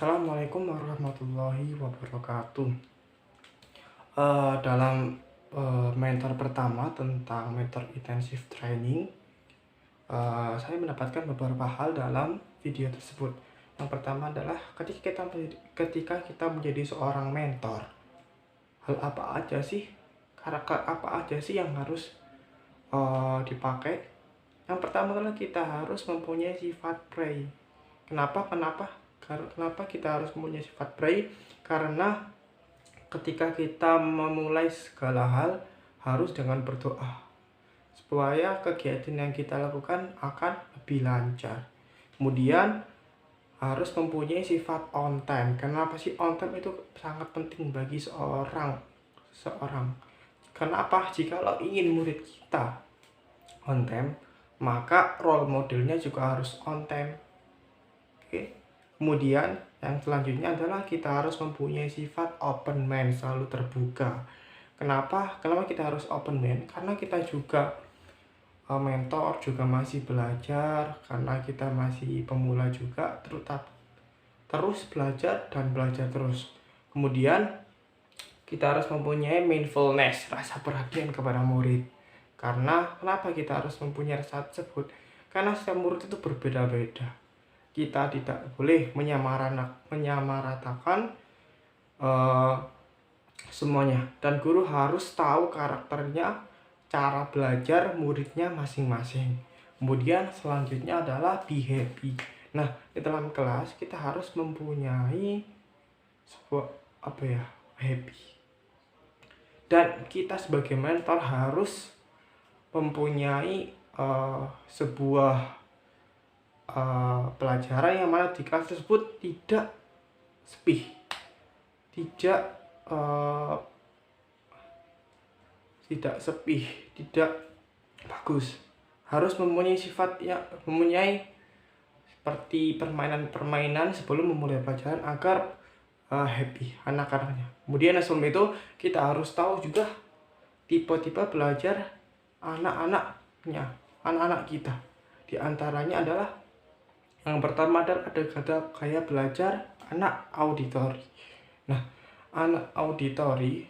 Assalamualaikum warahmatullahi wabarakatuh. Dalam mentor pertama tentang mentor intensive training, saya mendapatkan beberapa hal dalam video tersebut. Yang pertama adalah ketika kita menjadi seorang mentor, hal apa aja sih, karakter apa aja sih yang harus dipakai. Yang pertama adalah kita harus mempunyai sifat pray. Kenapa kita harus mempunyai sifat pray? Karena ketika kita memulai segala hal harus dengan berdoa supaya kegiatan yang kita lakukan akan lebih lancar. Kemudian harus mempunyai sifat on time. Kenapa sih on time itu sangat penting bagi seorang? Kenapa? Jikalau ingin murid kita on time, maka role modelnya juga harus on time. Oke. Kemudian yang selanjutnya adalah kita harus mempunyai sifat open mind, selalu terbuka. Kenapa kita harus open mind? Karena kita juga mentor, juga masih belajar, karena kita masih pemula juga, terus belajar dan belajar terus. Kemudian kita harus mempunyai mindfulness, rasa perhatian kepada murid. Kenapa kita harus mempunyai rasa tersebut? Karena setiap murid itu berbeda-beda. Kita tidak boleh menyamaratakan semuanya, dan guru harus tahu karakternya, cara belajar muridnya masing-masing. Kemudian selanjutnya adalah be happy. Nah, di dalam kelas kita harus mempunyai sebuah happy. Dan kita sebagai mentor harus mempunyai sebuah pelajaran yang mana di kelas tersebut tidak sepi, tidak bagus. Harus mempunyai seperti permainan sebelum memulai pelajaran agar happy anak-anaknya. Kemudian sebelum itu kita harus tahu juga tipe-tipe belajar anak-anak kita. Di antaranya adalah yang pertama adalah ada gaya belajar anak auditori. Nah, anak auditori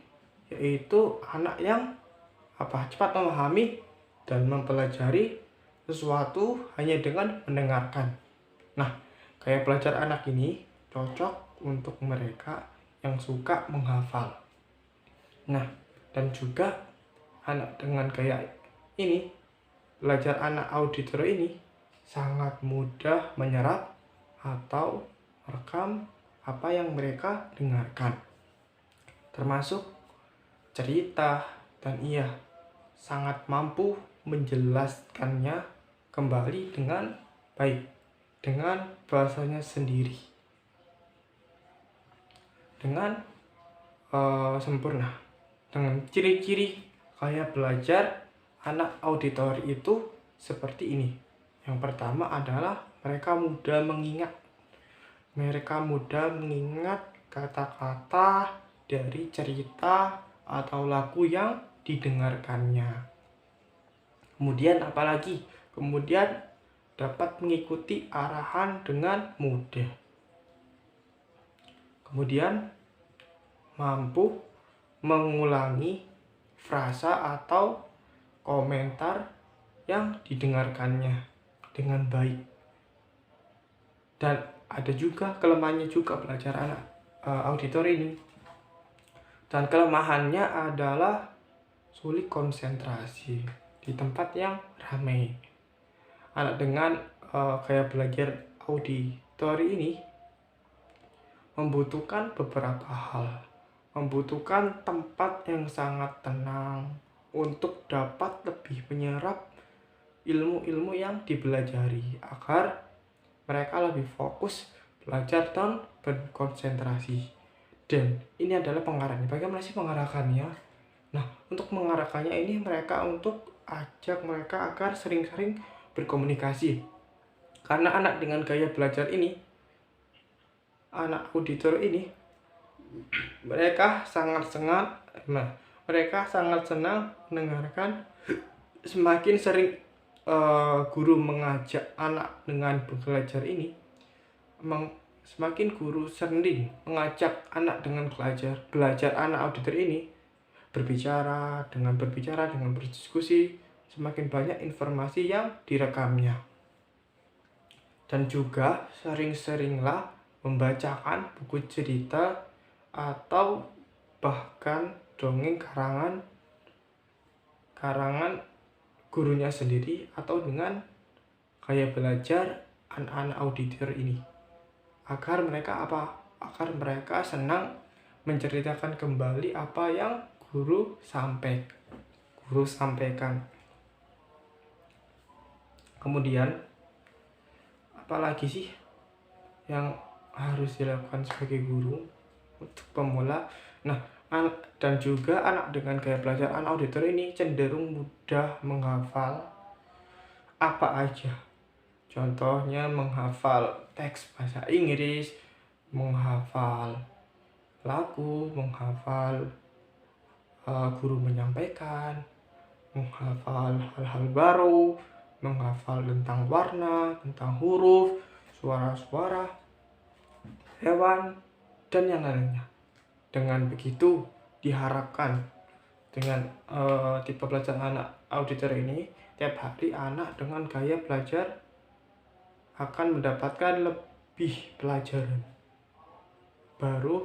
yaitu anak yang cepat memahami dan mempelajari sesuatu hanya dengan mendengarkan. Nah, gaya belajar anak ini cocok untuk mereka yang suka menghafal. Nah, dan juga anak dengan gaya ini, belajar anak auditori ini sangat mudah menyerap atau merekam apa yang mereka dengarkan, termasuk cerita, dan ia sangat mampu menjelaskannya kembali dengan baik, dengan bahasanya sendiri, dengan sempurna. Dengan ciri-ciri gaya belajar anak auditori itu seperti ini. Yang pertama adalah mereka mudah mengingat kata-kata dari cerita atau lagu yang didengarkannya. Kemudian Kemudian dapat mengikuti arahan dengan mudah. Kemudian mampu mengulangi frasa atau komentar yang didengarkannya dengan baik. Dan ada juga kelemahannya juga belajar anak auditori ini. Dan kelemahannya adalah sulit konsentrasi di tempat yang ramai. Anak dengan gaya belajar auditori ini membutuhkan beberapa hal. Membutuhkan tempat yang sangat tenang untuk dapat lebih menyerap ilmu-ilmu yang dipelajari agar mereka lebih fokus belajar dan berkonsentrasi. Dan ini adalah pengarahnya. Bagaimana sih mengarahkannya? Nah, untuk mengarahkannya ini untuk ajak mereka agar sering-sering berkomunikasi. Karena anak dengan gaya belajar ini, anak auditor ini, mereka sangat senang mendengarkan. Semakin sering guru mengajak anak dengan belajar ini, semakin guru sering mengajak anak dengan belajar anak auditor ini berbicara dengan berdiskusi, semakin banyak informasi yang direkamnya. Dan juga sering-seringlah membacakan buku cerita atau bahkan dongeng karangan gurunya sendiri atau dengan gaya belajar anak-anak auditor ini, agar mereka senang menceritakan kembali apa yang guru sampaikan. Kemudian apalagi sih yang harus dilakukan sebagai guru untuk pemula? Nah, dan juga anak dengan gaya belajar anak auditor ini cenderung mudah menghafal apa aja. Contohnya menghafal teks bahasa Inggris, menghafal lagu, menghafal guru menyampaikan, menghafal hal-hal baru, menghafal tentang warna, tentang huruf, suara-suara hewan, dan yang lainnya. Dengan begitu diharapkan dengan tipe belajar anak auditor ini, tiap hari anak dengan gaya belajar akan mendapatkan lebih pelajaran baru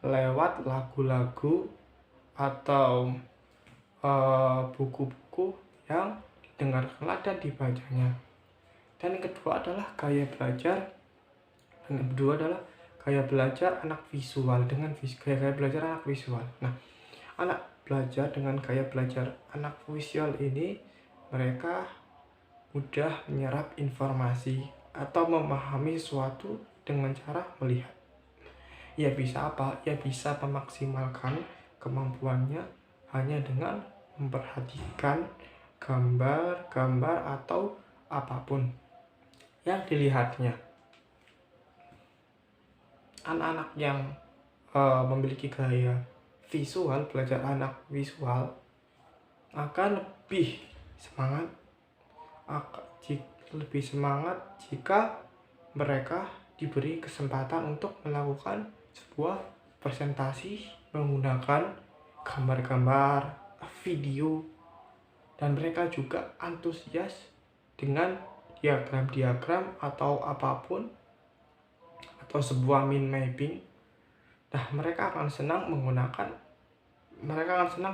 lewat lagu-lagu atau buku-buku yang didengarkanlah dan dibacanya. Dan yang kedua adalah gaya belajar anak visual dengan gaya belajar anak visual. Nah, anak belajar dengan gaya belajar anak visual ini, mereka mudah menyerap informasi atau memahami sesuatu dengan cara melihat. Ia bisa memaksimalkan kemampuannya hanya dengan memperhatikan gambar-gambar atau apapun yang dilihatnya. Anak-anak yang memiliki gaya belajar anak visual akan lebih semangat jika mereka diberi kesempatan untuk melakukan sebuah presentasi menggunakan gambar-gambar, video, dan mereka juga antusias dengan diagram-diagram atau apapun, atau sebuah mind mapping. Nah, mereka akan senang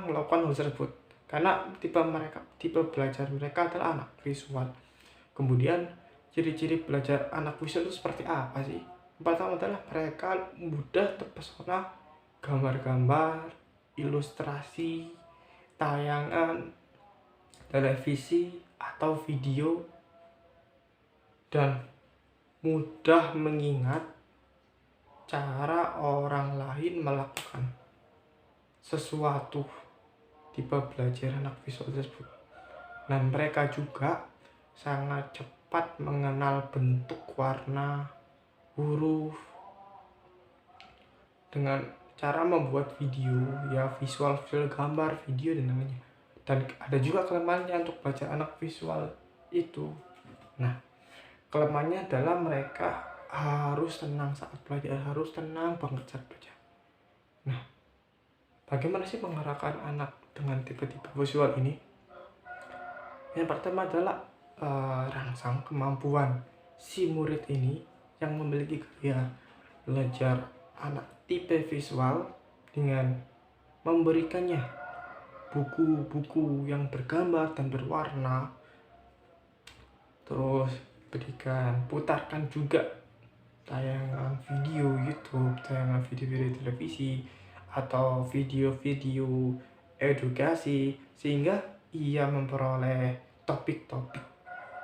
melakukan hal tersebut karena tipe belajar mereka adalah anak visual. Kemudian ciri-ciri belajar anak visual itu seperti apa sih? Pertama adalah mereka mudah terpesona gambar-gambar, ilustrasi, tayangan televisi atau video, dan mudah mengingat cara orang lain melakukan sesuatu. Tipe belajar anak visual tersebut. Dan mereka juga sangat cepat mengenal bentuk, warna, huruf dengan cara membuat video, visual gambar, video, dan lainnya. Dan ada juga kelemahannya untuk belajar anak visual itu. Nah, kelemahannya adalah mereka harus tenang saat belajar, harus tenang banget saat belajar. Nah, bagaimana sih mengarahkan anak dengan tipe-tipe visual ini? Yang pertama adalah rangsang kemampuan si murid ini yang memiliki gaya belajar anak tipe visual dengan memberikannya buku-buku yang bergambar dan berwarna, terus putarkan juga tayangan video YouTube, tayangan video-video televisi, atau video-video edukasi, sehingga ia memperoleh topik-topik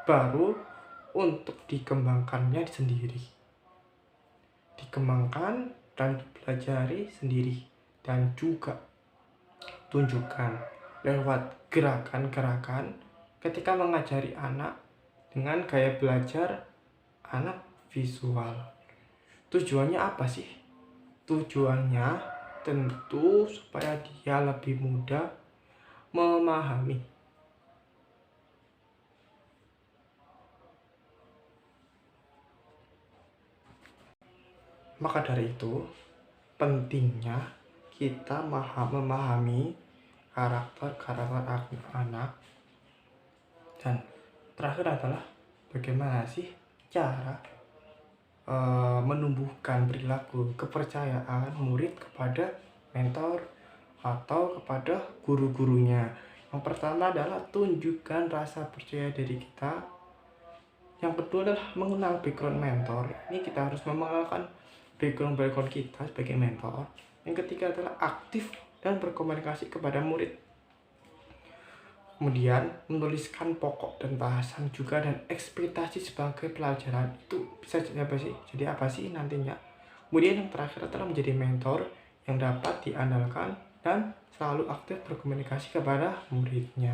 baru untuk dikembangkannya sendiri, dikembangkan dan dipelajari sendiri, dan juga tunjukkan lewat gerakan-gerakan ketika mengajari anak dengan gaya belajar anak visual. Tujuannya apa sih? Tujuannya tentu supaya dia lebih mudah memahami Maka dari itu, pentingnya kita memahami karakter anak. Dan terakhir adalah bagaimana sih cara menumbuhkan perilaku kepercayaan murid kepada mentor atau kepada guru-gurunya. Yang pertama adalah tunjukkan rasa percaya diri kita. Yang kedua adalah mengenal background mentor. Ini kita harus mengenalkan background kita sebagai mentor. Yang ketiga adalah aktif dan berkomunikasi kepada murid. Kemudian menuliskan pokok dan bahasan juga, dan ekspektasi sebagai pelajaran itu bisa jadi apa sih nantinya. Kemudian yang terakhir adalah menjadi mentor yang dapat diandalkan dan selalu aktif berkomunikasi kepada muridnya.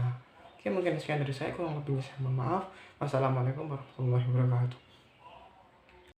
Oke, mungkin sekian dari saya, kurang lebihnya saya mohon maaf. Wassalamualaikum warahmatullahi wabarakatuh.